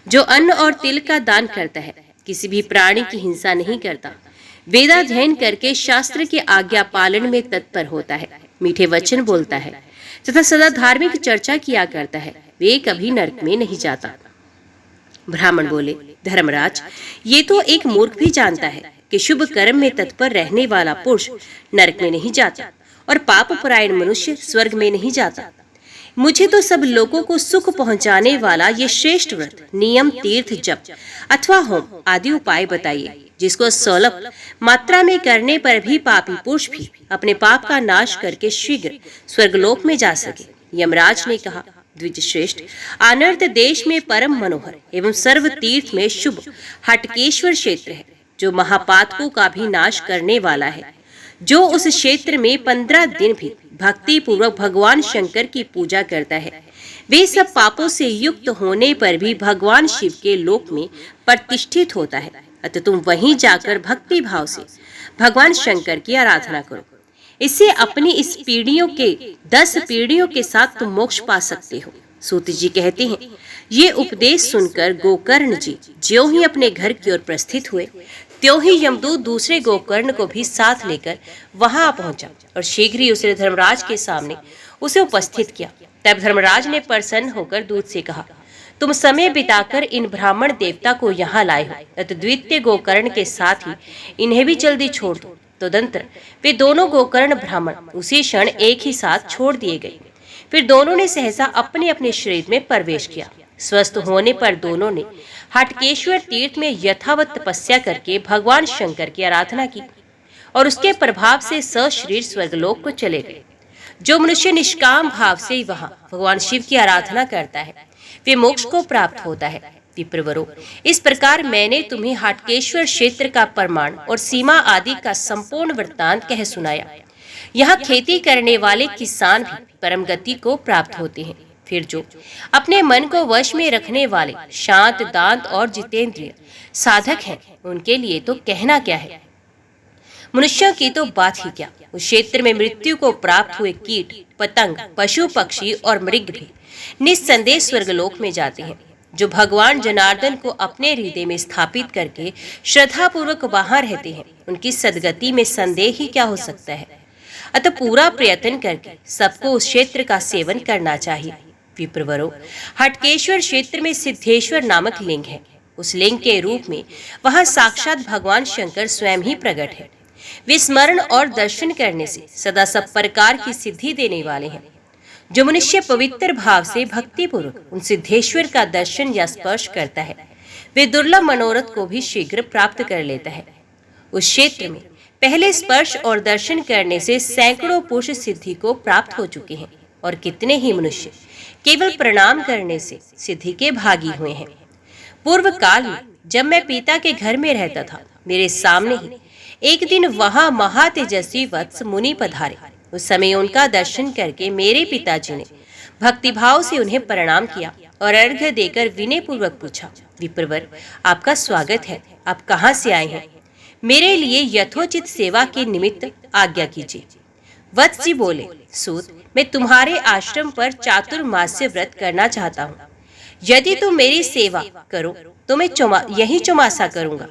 जो अन्न और तिल का दान करता है, किसी भी प्राणी की हिंसा नहीं करता, वेदाध्ययन करके शास्त्र के आज्ञा पालन में तत्पर होता है, मीठे वचन बोलता है तथा सदा धार्मिक चर्चा किया करता है, वे कभी नरक में नहीं जाता। ब्राह्मण बोले, धर्मराज, ये तो एक मूर्ख भी जानता है कि शुभ कर्म में तत्पर रहने वाला पुरुष नरक में नहीं जाता और पाप परायण मनुष्य स्वर्ग में नहीं जाता। मुझे तो सब लोगों को सुख पहुंचाने वाला ये श्रेष्ठ व्रत, नियम, तीर्थ, जप अथवा होम आदि उपाय बताइए, जिसको सुलभ मात्रा में करने पर भी पापी पुरुष भी अपने पाप का नाश करके शीघ्र स्वर्गलोक में जा सके। यमराज ने कहा, द्विजश्रेष्ठ, अनर्थ देश में परम मनोहर एवं सर्व तीर्थ में शुभ हटकेश्वर क्षेत्र है जो महापातकों का भी नाश करने वाला है। जो उस क्षेत्र में 15 दिन भी भक्ति पूर्वक भगवान शंकर की पूजा करता है, वे सब पापों से युक्त होने पर भी भगवान शिव के लोक में प्रतिष्ठित होता है। अतः तुम वहीं जाकर भक्ति भाव से भगवान शंकर की आराधना करो। इससे अपनी इस पीढ़ियों के 10 पीढ़ियों के साथ तुम मोक्ष पा सकते हो। सूत जी कहते हैं, ये उपदेश सुनकर गोकर्ण जी ज्यों ही अपने घर की ओर प्रस्थित हुए, त्यों ही यमदूत दूसरे गोकर्ण को भी साथ लेकर वहां पहुंचा और शीघ्र ही उसने धर्मराज के सामने उसे उपस्थित किया। तब धर्मराज ने प्रसन्न होकर दूत से कहा, तुम समय बिताकर इन ब्राह्मण देवता को यहाँ लाए हो, अतः द्वितीय गोकर्ण के साथ ही इन्हें भी जल्दी छोड़ दो। तदंतर वे दोनों गोकर्ण ब्राह्मण उसी क्षण एक ही साथ छोड़ दिए गए। फिर दोनों ने सहसा अपने अपने शरीर में प्रवेश किया। स्वस्थ होने पर दोनों ने हटकेश्वर तीर्थ में यथावत तपस्या करके भगवान शंकर की आराधना की और उसके प्रभाव से सशरीर स्वर्गलोक को चले गए। जो मनुष्य निष्काम भाव से वहां भगवान शिव की आराधना करता है, वे मोक्ष को प्राप्त होता है। विप्रवरो, इस प्रकार मैंने तुम्हें हटकेश्वर क्षेत्र का प्रमाण और सीमा आदि का संपूर्ण वृत्तांत कह सुनाया। यहाँ खेती करने वाले किसान भी परम गति को प्राप्त होते हैं। फिर जो अपने मन को वश में रखने वाले शांत, दांत और जितेंद्रिय साधक हैं, उनके लिए तो कहना क्या है। मनुष्यों की तो बात ही क्या, उस क्षेत्र में मृत्यु को प्राप्त हुए कीट, पतंग, पशु, पक्षी और मृग भी निस्संदेह स्वर्गलोक में जाते हैं। जो भगवान जनार्दन को अपने हृदय में स्थापित करके श्रद्धा पूर्वक वहां रहते हैं, उनकी सदगति में संदेह ही क्या हो सकता है। अतः पूरा प्रयत्न करके सबको उस क्षेत्र का सेवन करना चाहिए। विप्रवरो, हटकेश्वर क्षेत्र में सिद्धेश्वर नामक लिंग है। उस लिंग के रूप में वहां साक्षात भगवान शंकर स्वयं ही प्रकट है। वे स्मरण और दर्शन करने से सदा सब प्रकार की सिद्धि देने वाले हैं। जो मनुष्य पवित्र भाव से भक्ति पूर्वक उन सिद्धेश्वर का दर्शन या स्पर्श करता है, वे दुर्लभ मनोरथ को भी शीघ्र प्राप्त कर लेता है। उस क्षेत्र में पहले स्पर्श और दर्शन करने से सैकड़ों पुरुष सिद्धि को प्राप्त हो चुके हैं और कितने ही मनुष्य केवल प्रणाम करने से सिद्धि के भागी हुए हैं। पूर्व काल में जब मैं पिता के घर में रहता था, मेरे सामने ही एक दिन वहां महातेजस्वी वत्स मुनि पधारे। उस समय उनका दर्शन करके मेरे पिताजी ने भक्तिभाव से उन्हें प्रणाम किया और अर्घ्य देकर विनय पूर्वक पूछा, विप्रवर, आपका स्वागत है, आप कहाँ से आए हैं? मेरे लिए यथोचित सेवा के निमित्त आज्ञा कीजिए। वत्स जी बोले, सूत, मैं तुम्हारे आश्रम पर चातुर्मास्य व्रत करना चाहता हूँ। यदि तुम मेरी सेवा करो तो मैं यही चौमासा करूंगा।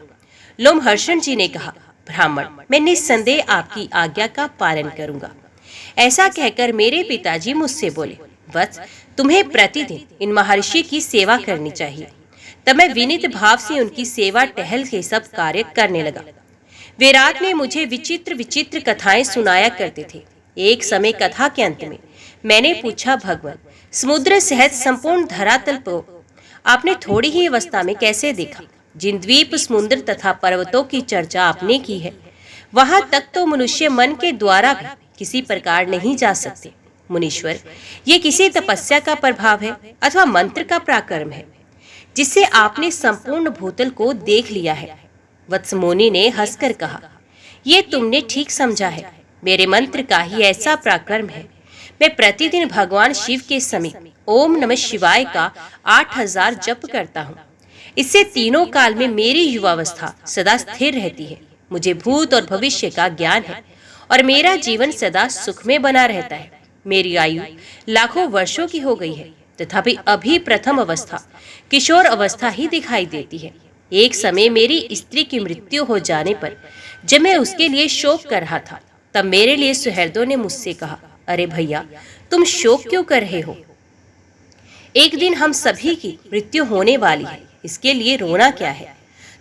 लोमहर्षण जी ने कहा, ब्राह्मण, मैं निस्संदेह आपकी आज्ञा का पालन करूंगा। ऐसा कहकर मेरे पिताजी मुझसे बोले, वत्स, तुम्हें प्रतिदिन इन महर्षि की सेवा करनी चाहिए। तब मैं विनीत भाव से उनकी सेवा टहल के सब कार्य करने लगा। वे रात में मुझे विचित्र विचित्र कथाएं सुनाया करते थे। एक समय कथा के अंत में मैंने पूछा, भगवान, समुद्र सहित संपूर्ण धरातल को आपने थोड़ी ही अवस्था में कैसे देखा? जिन द्वीप, समुद्र तथा पर्वतों की चर्चा आपने की है, वहां तक तो मनुष्य मन के द्वारा भी किसी प्रकार नहीं जा सकते। मुनीश्वर, ये किसी तपस्या का प्रभाव है अथवा मंत्र का पराक्रम है जिससे आपने संपूर्ण भूतल को देख लिया है। वत्स मुनि ने हंसकर कहा, ये तुमने ठीक समझा है। मेरे मंत्र का ही ऐसा पराक्रम है। मैं प्रतिदिन भगवान शिव के समीप ओम नमः शिवाय का 8000 जप करता हूँ। इससे तीनों काल में मेरी युवावस्था सदा स्थिर रहती है। मुझे भूत और भविष्य का ज्ञान है और मेरा जीवन सदा सुख में बना रहता है। मेरी आयु लाखों वर्षों की हो गई है, तथापि अभी प्रथम अवस्था किशोर अवस्था ही दिखाई देती है। एक समय मेरी स्त्री की मृत्यु हो जाने पर जब मैं उसके लिए शोक कर रहा था, तब मेरे लिए सुहृदों ने मुझसे कहा, अरे भैया, तुम शोक क्यों कर रहे हो? एक दिन हम सभी की मृत्यु होने वाली है, इसके लिए रोना क्या है?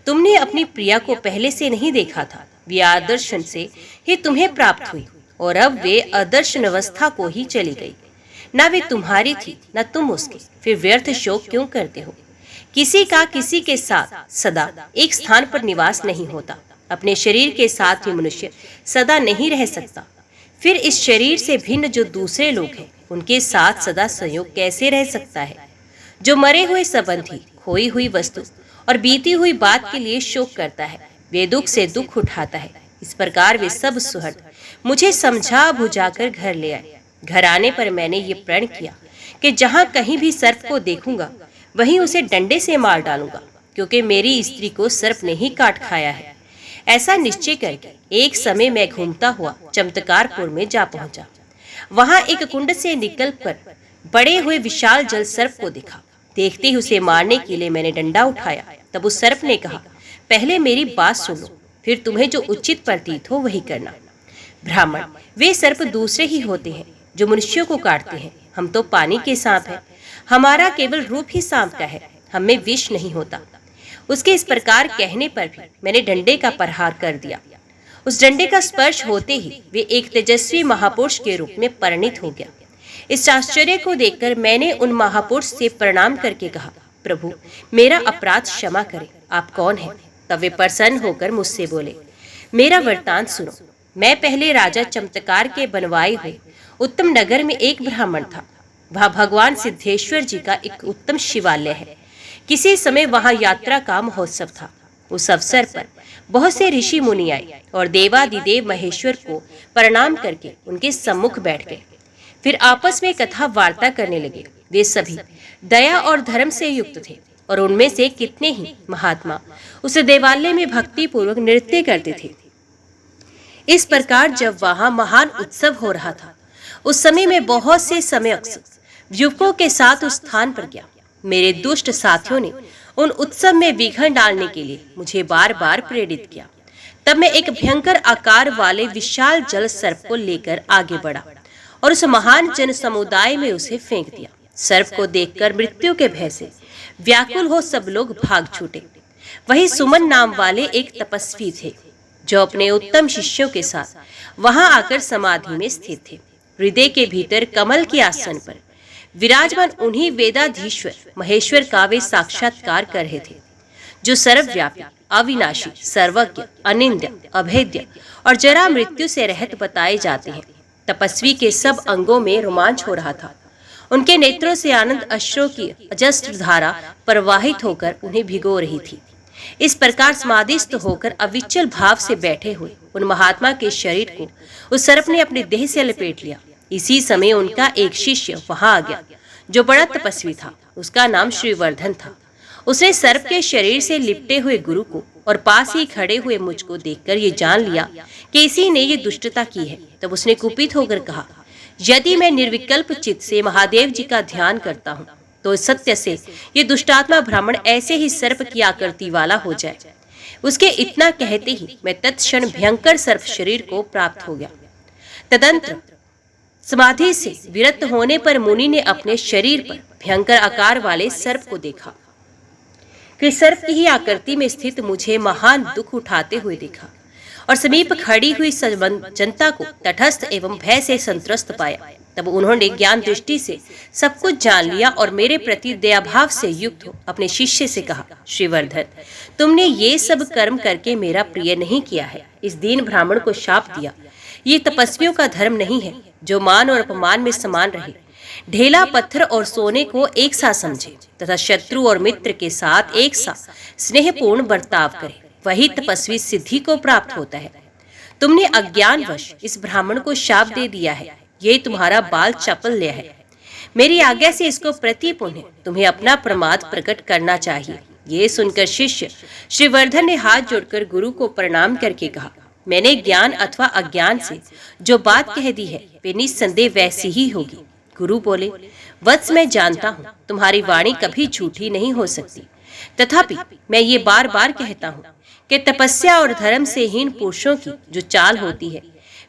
तुमने अपनी प्रिया को पहले से नहीं देखा था। वे आदर्शन से ही तुम्हें प्राप्त हुई और अब वे अदर्शन अवस्था को ही चली गई। न वे तुम्हारी थी न तुम उसकी, फिर व्यर्थ शोक क्यों करते हो? किसी का किसी के साथ सदा एक स्थान पर निवास नहीं होता। अपने शरीर के साथ ही मनुष्य सदा नहीं रह सकता। फिर इस शरीर से भिन्न जो दूसरे लोग हैं, उनके साथ सदा संयोग कैसे रह सकता है? जो मरे हुए संबंधी, खोई हुई वस्तु और बीती हुई बात के लिए शोक करता है, वे दुख से दुख उठाता है। इस प्रकार वे सब सुहृद मुझे समझा बुझाकर घर ले आए। घर आने पर मैंने ये प्रण किया कि जहाँ कहीं भी सर्प को देखूंगा वहीं उसे डंडे से मार डालूंगा, क्योंकि मेरी स्त्री को सर्प ने ही काट खाया है। ऐसा निश्चय करके एक समय मैं घूमता हुआ चमत्कारपुर में जा पहुंचा। वहां एक कुंड से निकलकर बड़े हुए विशाल जल सर्प को देखा। देखते ही उसे मारने के लिए मैंने डंडा उठाया। तब उस सर्प ने कहा, पहले मेरी बात सुन लो, फिर तुम्हें जो उचित प्रतीत हो वही करना। ब्राह्मण, वे सर्प दूसरे ही होते हैं जो मनुष्यों को काटते हैं। हम तो पानी के सांप हैं, हमारा केवल रूप ही सांप का है, हमें विष नहीं होता। उसके इस प्रकार कहने पर भी मैंने डंडे का प्रहार कर दिया। उस डंडे का स्पर्श होते ही वे एक तेजस्वी महापुरुष के रूप में परिणित हो गया। इस आश्चर्य को देखकर मैंने उन महापुरुष से प्रणाम करके कहा, प्रभु, मेरा अपराध क्षमा करें, आप कौन हैं? तब वे प्रसन्न होकर मुझसे बोले, मेरा वृत्तांत सुनो। मैं पहले राजा चमत्कार के बनवाए हुए उत्तम नगर में एक ब्राह्मण था। वहाँ भगवान सिद्धेश्वर जी का एक उत्तम शिवालय है। किसी समय वहाँ यात्रा का महोत्सव था। उस अवसर पर बहुत से ऋषि मुनि आए और देवादिदेव महेश्वर को प्रणाम करके उनके सम्मुख बैठ गए। फिर आपस में कथा वार्ता करने लगे। वे सभी दया और धर्म से युक्त थे और उनमें से कितने ही महात्मा उस देवालय में भक्ति पूर्वक नृत्य करते थे। इस प्रकार जब वहाँ महान उत्सव हो रहा था, उस समय में बहुत से समय युवकों के साथ उस स्थान पर गया। मेरे दुष्ट साथियों ने उन उत्सव में विघ्न डालने के लिए मुझे बार बार प्रेरित किया। तब मैं एक भयंकर आकार वाले विशाल जल सर्प को लेकर आगे बढ़ा और उस महान जन समुदाय में उसे फेंक दिया। सर्प को देखकर मृत्यु के भय से व्याकुल हो सब लोग भाग छूटे। वही सुमन नाम वाले एक तपस्वी थे जो अपने उत्तम शिष्यों के साथ वहां आकर समाधि में स्थित थे। हृदय के भीतर कमल के आसन पर विराजमान उन्हीं वेदाधीश्वर महेश्वर का वे साक्षात्कार कर रहे थे जो सर्वव्यापी, अविनाशी, सर्वज्ञ, अनिंद्य, अभेद्य और जरा मृत्यु से रहित बताए जाते हैं। तपस्वी के सब अंगों में रोमांच हो रहा था। उनके नेत्रों से आनंद अश्रों की अजस्र धारा प्रवाहित होकर उन्हें भिगो रही थी। इस प्रकार समाधिस्थ होकर अविचल भाव से बैठे हुए उन महात्मा के शरीर को उस सर्प ने अपने देह से लपेट लिया। इसी समय उनका एक शिष्य वहां आ गया जो बड़ा तपस्वी था। उसका नाम श्रीवर्धन था। उसने सर्प के शरीर से लिपटे हुए गुरु को और पास ही खड़े हुए मुझको देखकर ये जान लिया कि इसी ने ये दुष्टता की है। तब उसने कुपित होकर कहा, यदि मैं निर्विकल्प चित्त से महादेव जी का ध्यान करता हूँ तो सत्य से ये दुष्टात्मा ब्राह्मण ऐसे ही सर्प की आकृति वाला हो जाए। उसके इतना कहते ही मैं तत्क्षण भयंकर सर्प शरीर को प्राप्त हो गया। तदंतर समाधि से विरत होने पर मुनि ने अपने शरीर पर भयंकर आकार वाले सर्प को देखा कि सर्प की ही आकृति में स्थित मुझे महान दुख उठाते हुए देखा और समीप खड़ी हुई जनता को तटस्थ एवं भय से संत्रस्त पाया। तब उन्होंने ज्ञान दृष्टि से सब कुछ जान लिया और मेरे प्रति दयाभाव से युक्त हो अपने शिष्य से कहा, श्रीवर्धन, तुमने ये सब कर्म करके मेरा प्रिय नहीं किया है। इस दीन ब्राह्मण को शाप दिया। ये तपस्वियों का धर्म नहीं है जो मान और अपमान में समान रहे, ढेला पत्थर और सोने को एक साथ समझे तथा शत्रु और मित्र के साथ एक साथ स्नेहपूर्ण बर्ताव करे। वही तपस्वी सिद्धि को प्राप्त होता है। तुमने अज्ञानवश इस ब्राह्मण को शाप दे दिया है। ये तुम्हारा बाल चापल्य है। मेरी आज्ञा से इसको प्रति पुण्य तुम्हें अपना प्रमाद प्रकट करना चाहिए। ये सुनकर शिष्य श्रीवर्धन ने हाथ जोड़कर गुरु को प्रणाम करके कहा, मैंने ज्ञान अथवा अज्ञान से जो बात कह दी है वे निस्संदेह वैसी ही होगी। गुरु बोले, वत्स, मैं जानता हूँ तुम्हारी वाणी कभी झूठी नहीं हो सकती। तथापि मैं ये बार बार कहता हूँ कि तपस्या और धर्म से हीन पुरुषों की जो चाल होती है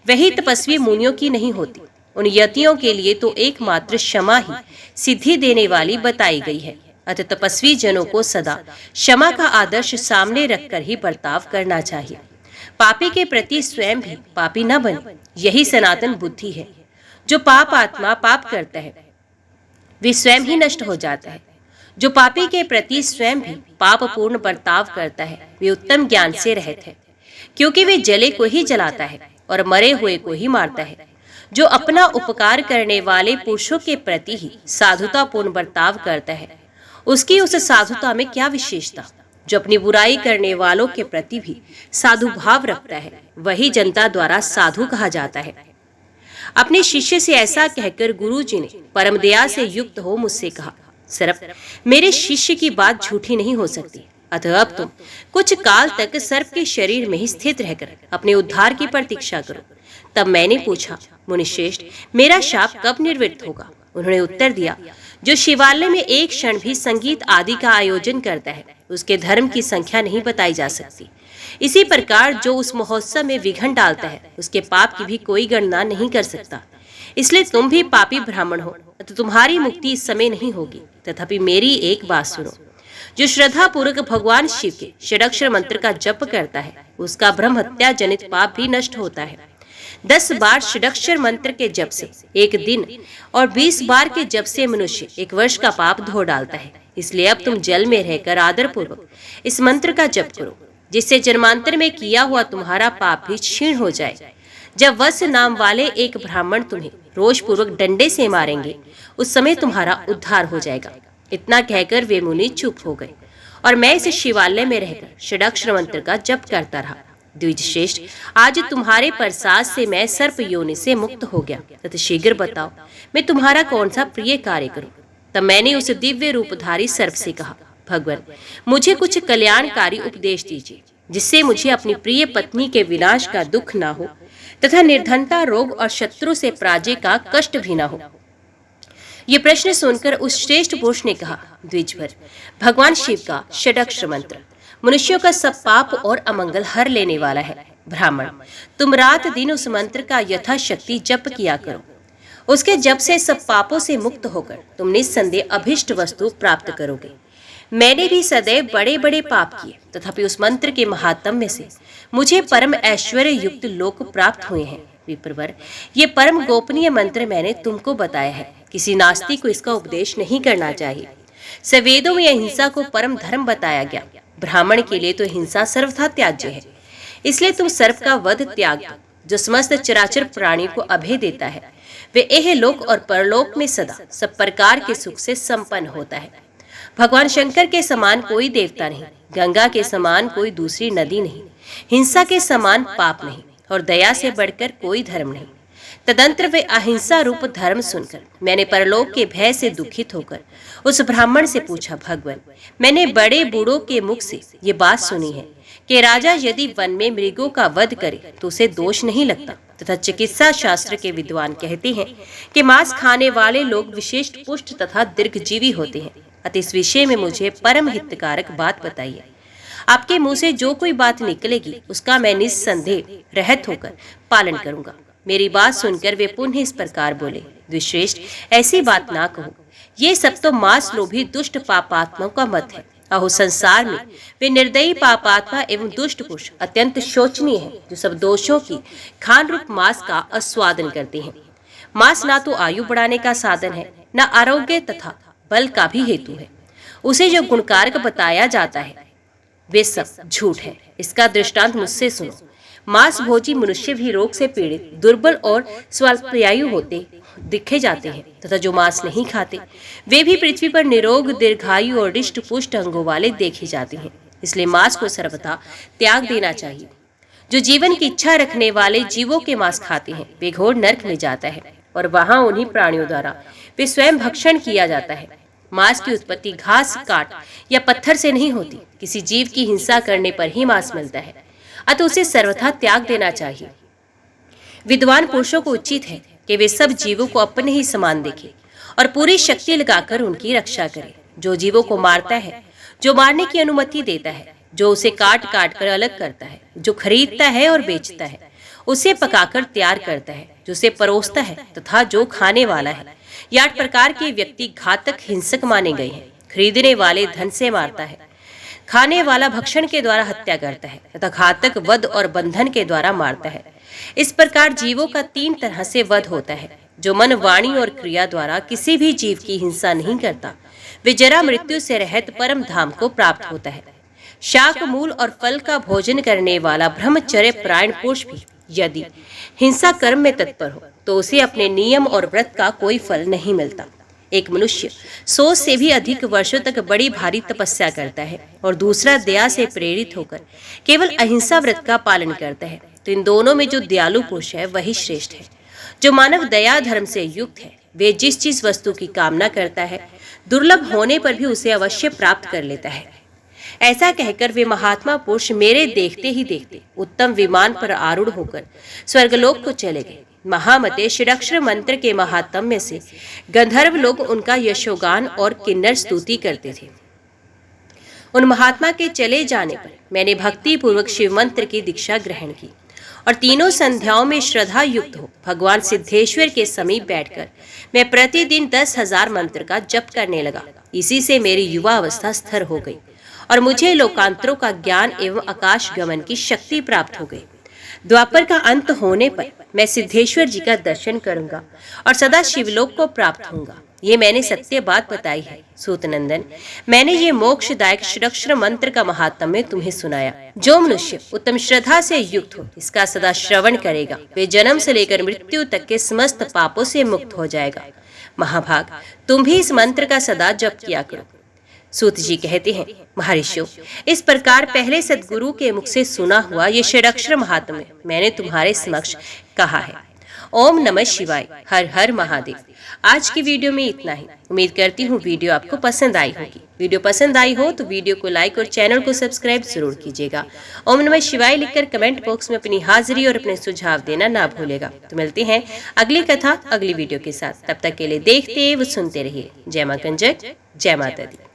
वही तपस्वी मुनियों की नहीं होती। उन यतियों के लिए तो एकमात्र क्षमा ही सिद्धि देने वाली बताई गई है। अतः तपस्वी जनों को सदा क्षमा का आदर्श सामने रखकर ही बर्ताव करना चाहिए। पापी के प्रति स्वयं भी पापी न बने, यही सनातन बुद्धि है। जो पाप आत्मा पाप करता है वे स्वयं ही नष्ट हो जाता है। जो पापी के प्रति स्वयं भी पाप पूर्ण बर्ताव करता है वे उत्तम ज्ञान से रहित है, क्योंकि वे जले को ही जलाता है और मरे हुए को ही मारता है। जो अपना उपकार करने वाले पुरुषों के प्रति ही साधुता पूर्ण बर्ताव करता है उसकी उस साधुता में क्या विशेषता। जो अपनी बुराई करने वालों के प्रति भी साधु भाव रखता है वही जनता द्वारा साधु कहा जाता है। अपने शिष्य से ऐसा कहकर गुरुजी ने परम दया से युक्त हो मुझसे कहा, सर्प, मेरे शिष्य की बात झूठी नहीं हो सकती। अतः अब तुम कुछ काल तक सर्प के शरीर में ही स्थित रहकर अपने उद्धार की प्रतीक्षा करो। तब मैंने पूछा, मुनिश्रेष्ठ, मेरा शाप कब निवृत्त होगा? उन्होंने उत्तर दिया, जो शिवालय में एक क्षण भी संगीत आदि का आयोजन करता है उसके धर्म की संख्या नहीं बताई जा सकती। इसी प्रकार जो उस महोत्सव में विघ्न डालता है उसके पाप की भी कोई गणना नहीं कर सकता। इसलिए तुम भी पापी ब्राह्मण हो तो तुम्हारी मुक्ति इस समय नहीं होगी। तथापि मेरी एक बात सुनो, जो श्रद्धा पूर्वक भगवान शिव के षडाक्षर मंत्र का जप करता है उसका ब्रह्म हत्या जनित पाप भी नष्ट होता है। 10 बार षडाक्षर मंत्र के जप से एक दिन और 20 बार के जप से मनुष्य 1 वर्ष का पाप धो डालता है। इसलिए अब तुम जल में रहकर आदर पूर्वक इस मंत्र का जप करो, जिससे जन्मांतर में किया हुआ तुम्हारा पाप भी क्षीण हो जाए। जब वत्स नाम वाले एक ब्राह्मण तुम्हें रोष पूर्वक डंडे से मारेंगे उस समय तुम्हारा उद्धार हो जाएगा। इतना कहकर वे मुनि चुप हो गए और मैं इस शिवालय में रहकर षडाक्षर मंत्र का जप करता रहा। द्विजश्रेष्ठ, आज तुम्हारे प्रसाद से मैं सर्प योनि से मुक्त हो गया। तथा शीघ्र बताओ मैं तुम्हारा कौन सा प्रिय कार्य करूं। तब मैंने उस दिव्य रूपधारी सर्प से कहा, भगवान, मुझे कुछ कल्याणकारी उपदेश दीजिए जिससे मुझे अपनी प्रिय पत्नी के विनाश का दुख ना हो तथा निर्धनता, रोग और शत्रु से पराजय का कष्ट भी ना हो। ये प्रश्न सुनकर उस श्रेष्ठ पुरुष ने कहा, द्विजवर, भगवान शिव का षडाक्षर मंत्र मनुष्यों का सब पाप और अमंगल हर लेने वाला है। ब्राह्मण, तुम रात दिन उस मंत्र का यथाशक्ति जप किया करो। उसके जप से सब पापों से मुक्त होकर तुम निस्संदेह अभिष्ट वस्तु प्राप्त करोगे। मैंने भी सदैव बड़े बड़े पाप किए, तथापि उस मंत्र के महात्म्य से मुझे परम ऐश्वर्य युक्त लोक प्राप्त हुए हैं। विप्रवर, ये परम गोपनीय मंत्र मैंने तुमको बताया है। किसी नास्तिक को इसका उपदेश नहीं करना चाहिए। सवेदों में अहिंसा को परम धर्म बताया गया। ब्राह्मण के लिए तो हिंसा सर्वथा त्याज्य है। इसलिए तुम सर्प का वध त्याग दो, जो समस्त चराचर प्राणियों को अभय देता है। वे एह लोक और परलोक में सदा सब प्रकार के सुख से संपन्न होता है। भगवान शंकर के समान कोई देवता नहीं, गंगा के समान कोई दूसरी नदी नहीं, हिंसा के समान पाप नहीं और दया से बढ़कर कोई धर्म नहीं। तदंतर वे अहिंसा रूप धर्म सुनकर मैंने परलोक के भय से दुखित होकर उस ब्राह्मण से पूछा, भगवान, मैंने बड़े बूढ़ों के मुख से ये बात सुनी है कि राजा यदि वन में मृगों का वध करे तो उसे दोष नहीं लगता, तथा चिकित्सा शास्त्र के विद्वान कहते हैं कि मांस खाने वाले लोग विशेष पुष्ट तथा दीर्घजीवी होते हैं। अतः इस विषय में मुझे परम हितकारक बात बताइए। आपके मुंह से जो कोई बात निकलेगी उसका मैं निस्संदेह रहत होकर पालन करूंगा। मेरी बात सुनकर वे पुनः इस प्रकार बोले, द्विश्रेष्ठ, ऐसी बात ना कहो। ये सब तो मांस लोभी दुष्ट पापात्माओं का मत है। अहो, संसार में वे निर्दयी पापात्मा एवं दुष्ट पुरुष अत्यंत शोचनीय है, जो सब दोषों की खान रूप मांस का आस्वादन करते हैं। मांस ना तो आयु बढ़ाने का साधन है, न आरोग्य तथा बल का भी हेतु है। उसे जो गुणकारक बताया जाता है वे सब झूठ है। इसका दृष्टांत मुझसे सुनो। मांस भोजी मनुष्य भी रोग से पीड़ित, दुर्बल और स्वल्पायु होते दिखे जाते हैं, तथा जो मांस नहीं खाते वे भी पृथ्वी पर निरोग, दीर्घायु और रिष्ट पुष्ट अंगों वाले देखे जाते हैं। इसलिए मांस को सर्वथा त्याग देना चाहिए। जो जीवन की इच्छा रखने वाले जीवों के मांस खाते हैं वे घोर नरक में जाता है और वहां उन्हीं प्राणियों द्वारा वे स्वयं भक्षण किया जाता है। मांस की उत्पत्ति घास, काट या पत्थर से नहीं होती। किसी जीव की हिंसा करने पर ही मांस मिलता है, अतः उसे सर्वथा त्याग देना चाहिए। विद्वान पुरुषों को उचित है कि वे सब जीवों को अपने ही समान देखें और पूरी शक्ति लगाकर उनकी रक्षा करें। जो जीवों को मारता है, जो मारने की अनुमति देता है, जो उसे काट काट कर अलग करता है, जो खरीदता है और बेचता है, उसे पकाकर तैयार करता है, जो उसे परोसता है तथा जो खाने वाला है, ये 8 प्रकार के व्यक्ति घातक हिंसक माने गए हैं। खरीदने वाले धन से मारता है, खाने वाला भक्षण के द्वारा हत्या करता है तथा घातक वध और बंधन के द्वारा मारता है। इस प्रकार जीवों का 3 तरह से वध होता है। जो मन, वाणी और क्रिया द्वारा किसी भी जीव की हिंसा नहीं करता वे जरा मृत्यु से रहित परम धाम को प्राप्त होता है। शाक, मूल और फल का भोजन करने वाला ब्रह्मचर्य परायण पुरुष भी यदि हिंसा कर्म में तत्पर हो तो उसे अपने नियम और व्रत का कोई फल नहीं मिलता। एक मनुष्य 100 से भी अधिक वर्षों तक बड़ी भारी तपस्या करता है और दूसरा दया से प्रेरित होकर केवल अहिंसा व्रत का पालन करता है, तो इन दोनों में जो दयालु पुरुष है वही श्रेष्ठ है। जो मानव दया धर्म से युक्त है वे जिस चीज वस्तु की कामना करता है दुर्लभ होने पर भी उसे अवश्य प्राप्त कर लेता है। ऐसा कहकर वे महात्मा पुरुष मेरे देखते ही देखते उत्तम विमान पर आरूढ़ होकर स्वर्गलोक को चले गए। महामते षडाक्षर मंत्र के महात्म्य से गंधर्व लोग उनका यशोगान और किन्नर स्तुति करते थे। उन महात्मा के चले जाने पर मैंने भक्ति पूर्वक शिव मंत्र की दीक्षा ग्रहण की और तीनों संध्याओं में श्रद्धा युक्त हो भगवान सिद्धेश्वर के समीप बैठकर मैं प्रतिदिन 10,000 मंत्र का जप करने लगा। इसी से मेरी युवा अवस्था स्थिर हो गई और मुझे लोकांतरों का ज्ञान एवं आकाश गमन की शक्ति प्राप्त हो गई। द्वापर का अंत होने पर मैं सिद्धेश्वर जी का दर्शन करूंगा और सदा शिवलोक को प्राप्त होऊंगा। ये मैंने सत्य बात बताई है। सूतनंदन, मैंने ये मोक्षदायक षडाक्षर मंत्र का महात्म्य तुम्हें सुनाया। जो मनुष्य उत्तम श्रद्धा से युक्त हो इसका सदा श्रवण करेगा वे जन्म से लेकर मृत्यु तक के समस्त पापों से मुक्त हो जाएगा। महाभाग, तुम भी इस मंत्र का सदा जप किया करो। सूत जी कहते हैं, महर्षियों, इस प्रकार पहले सद्गुरु के मुख से सुना हुआ ये षडाक्षर महात्म्य मैंने तुम्हारे समक्ष कहा है। ओम नमः शिवाय। हर हर महादेव। आज की वीडियो में इतना ही। उम्मीद करती हूँ वीडियो आपको पसंद आई होगी। वीडियो पसंद आई हो तो वीडियो को लाइक और चैनल को सब्सक्राइब जरूर कीजिएगा। ओम नमः शिवाय लिखकर कमेंट बॉक्स में अपनी हाजिरी और अपने सुझाव देना ना भूलेगा। तो मिलते हैं अगली कथा अगली वीडियो के साथ। तब तक के लिए देखते व सुनते रहिए। जय मां कंजक, जय माता दी।